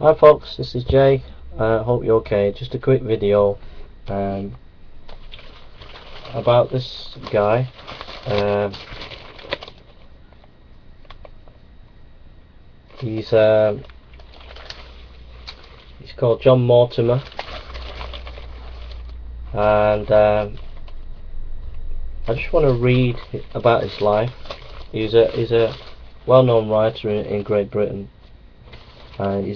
Hi folks, this is Jay. Hope you're okay. Just a quick video about this guy. He's called John Mortimer, and I just want to read about his life. He's a well-known writer in Great Britain. He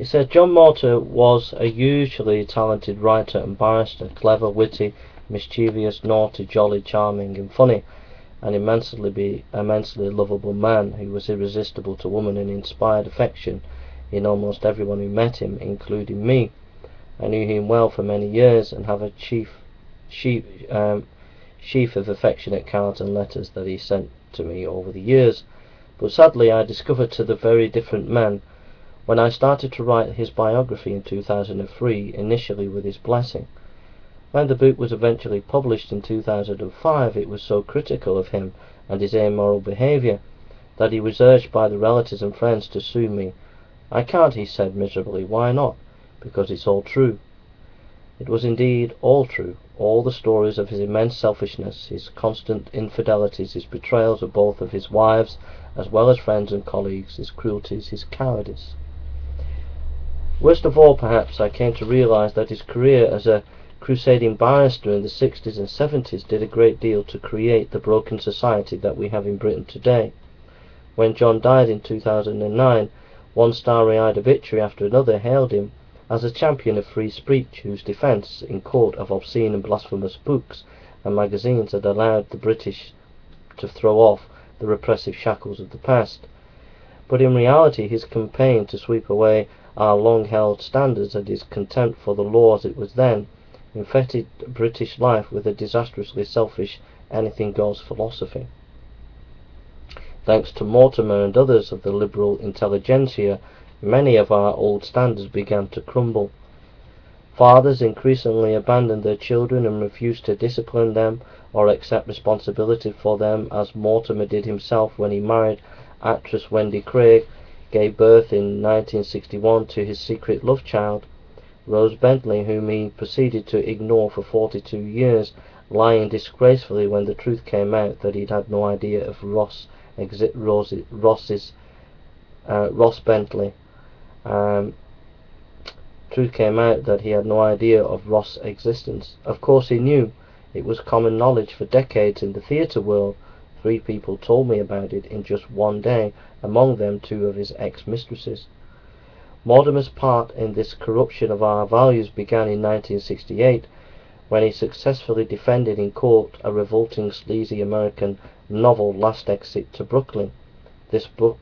said John Mortimer was a hugely talented writer and barrister, clever, witty, mischievous, naughty, jolly, charming and funny, an immensely lovable man who was irresistible to woman and inspired affection in almost everyone who met him, including me. I knew him well for many years and have a sheaf of affectionate cards and letters that he sent to me over the years. But sadly I discovered to the very different man when I started to write his biography in 2003, initially with his blessing. When the book was eventually published in 2005, it was so critical of him and his immoral behaviour that he was urged by the relatives and friends to sue me. I can't, he said miserably. Why not? Because it's all true. It was indeed all true. All the stories of his immense selfishness, his constant infidelities, his betrayals of both of his wives as well as friends and colleagues, his cruelties, his cowardice. Worst of all, perhaps, I came to realise that his career as a crusading barrister in the 60s and 70s did a great deal to create the broken society that we have in Britain today. When John died in 2009, one starry-eyed obituary after another hailed him as a champion of free speech whose defence in court of obscene and blasphemous books and magazines had allowed the British to throw off the repressive shackles of the past. But in reality his campaign to sweep away our long-held standards and his contempt for the law as it was then infected British life with a disastrously selfish anything-goes philosophy. Thanks to Mortimer and others of the liberal intelligentsia, many of our old standards began to crumble. Fathers increasingly abandoned their children and refused to discipline them or accept responsibility for them, as Mortimer did himself when he married actress Wendy Craig, gave birth in 1961 to his secret love child, Rose Bentley, whom he proceeded to ignore for 42 years, lying disgracefully when the truth came out that he'd had no idea of Ross Bentley. Truth came out that he had no idea of Ross' existence. Of course he knew. It was common knowledge for decades in the theatre world. 3 people told me about it in just one day, among them 2 of his ex-mistresses. Mortimer's part in this corruption of our values began in 1968, when he successfully defended in court a revolting, sleazy American novel, Last Exit to Brooklyn. This book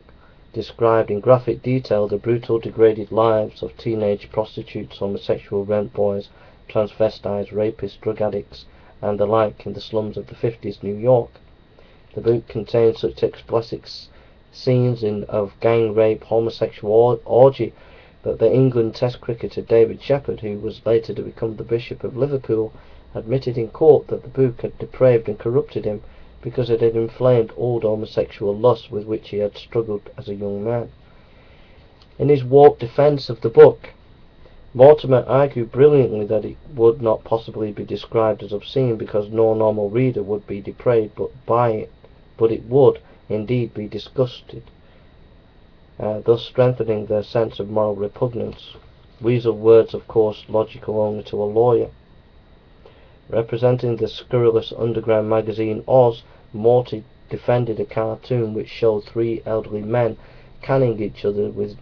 described in graphic detail the brutal, degraded lives of teenage prostitutes, homosexual rent boys, transvestites, rapists, drug addicts, and the like in the slums of the 50s New York. The book contains such explicit scenes of gang rape, homosexual orgy, that the England Test cricketer David Shepherd, who was later to become the Bishop of Liverpool, admitted in court that the book had depraved and corrupted him because it had inflamed old homosexual lusts with which he had struggled as a young man. In his woke defence of the book, Mortimer argued brilliantly that it would not possibly be described as obscene because no normal reader would be depraved by it, but it would indeed be disgusted, thus strengthening their sense of moral repugnance. Weasel words, of course, logical only to a lawyer. Representing the scurrilous underground magazine Oz, Morty defended a cartoon which showed 3 elderly men canning each other with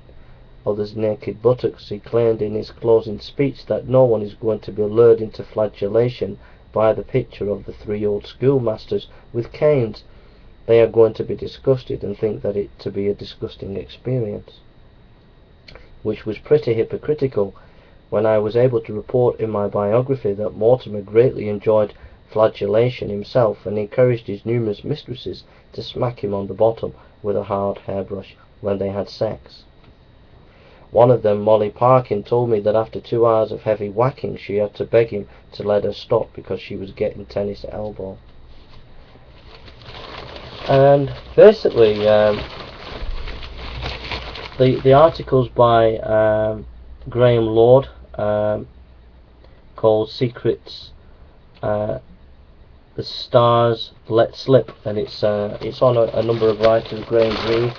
others' naked buttocks. He claimed in his closing speech that no one is going to be lured into flagellation by the picture of the 3 old schoolmasters with canes. They are going to be disgusted and think that it to be a disgusting experience, which was pretty hypocritical when I was able to report in my biography that Mortimer greatly enjoyed flagellation himself and encouraged his numerous mistresses to smack him on the bottom with a hard hairbrush when they had sex. One of them, Molly Parkin, told me that after 2 hours of heavy whacking she had to beg him to let her stop because she was getting tennis elbow. And basically The article's by Graham Lord, called Secrets the Stars Let Slip, and it's on a number of writers, Graham Greene.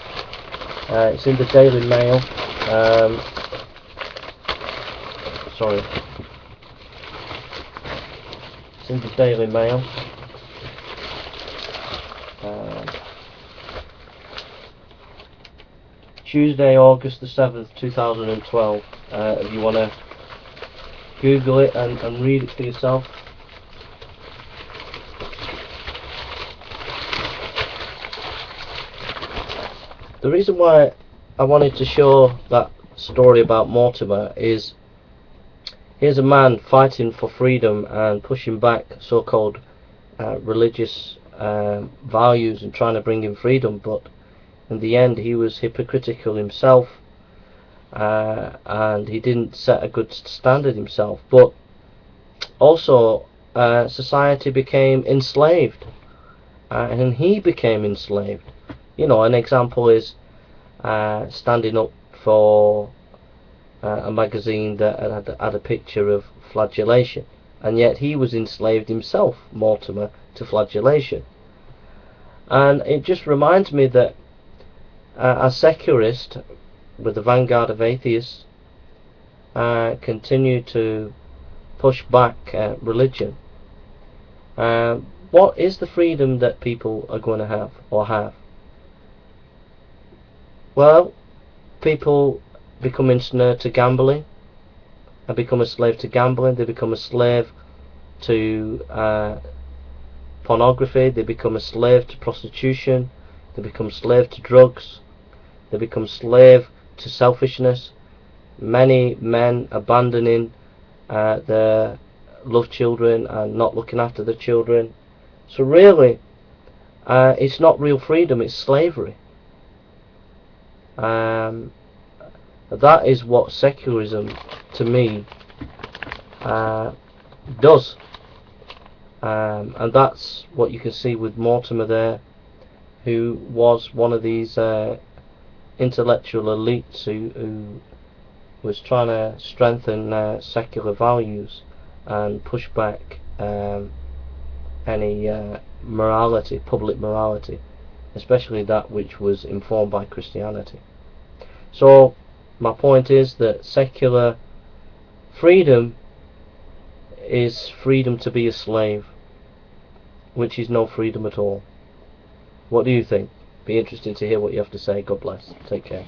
It's in the Daily Mail. Sorry. It's in the Daily Mail. Tuesday, August the 7th, 2012. If you want to Google it and read it for yourself. The reason why I wanted to show that story about Mortimer is, here's a man fighting for freedom and pushing back so-called religious values and trying to bring in freedom, but in the end he was hypocritical himself, and he didn't set a good standard himself. But also society became enslaved, and he became enslaved. You know, an example is standing up for a magazine that had a picture of flagellation, and yet he was enslaved himself, Mortimer, to flagellation. And it just reminds me that as secularists, with the vanguard of atheists, continue to push back religion. What is the freedom that people are going to have, or have? Well, people become ensnared to gambling, and become a slave to gambling. They become a slave to pornography. They become a slave to prostitution. They become slave to drugs. They become slave to selfishness. Many men abandoning their love children and not looking after the children. So really, it's not real freedom, it's slavery. That is what secularism, to me, does. And that's what you can see with Mortimer there, who was one of these intellectual elites who was trying to strengthen secular values and push back any morality, public morality, especially that which was informed by Christianity. So my point is that secular freedom is freedom to be a slave, which is no freedom at all. What do you think? Be interested to hear what you have to say. God bless. Take care.